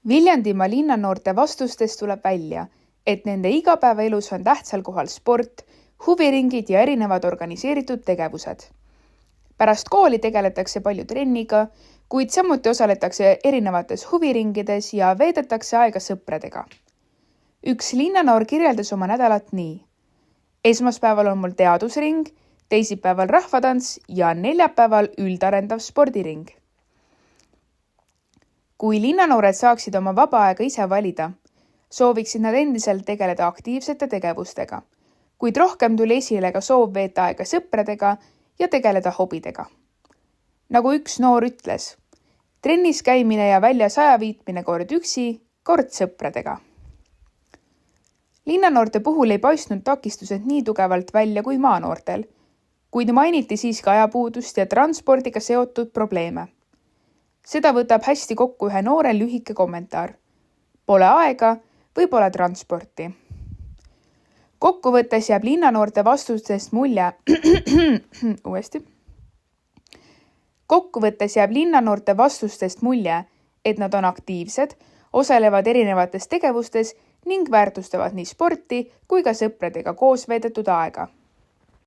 Viljandimaa linnanoorte vastustest tuleb välja, et nende igapäevaelus on tähtsal kohal sport, huviringid ja erinevad organiseeritud tegevused. Pärast kooli tegeletakse palju trenniga, kuid samuti osaletakse erinevates huviringides ja veedetakse aega sõpradega. Üks linnanoor kirjeldas oma nädalat nii. Esmaspäeval on mul teadusring, teisipäeval rahvatants ja neljapäeval üldarendav spordiring. Kui linnanoored saaksid oma vaba aega ise valida, sooviksid nad endiselt tegeleda aktiivsete tegevustega, kuid rohkem tuli esile ka soov veeta aega sõpradega ja tegeleda hobidega. Nagu üks noor ütles, trennis käimine ja väljas aja viitmine kord üksi, kord sõpradega. Linnanoorte puhul ei paistnud takistused nii tugevalt välja kui maanoortel, kuid mainiti siiski ajapuudust ja transpordiga seotud probleeme. Seda võtab hästi kokku ühe noore lühike kommentaar. Pole aega või pole transporti. Kokkuvõttes jääb linnanoorte vastustest mulje, et nad on aktiivsed, osalevad erinevates tegevustes ning väärtustavad nii sporti kui ka sõpradega koos veedetud aega.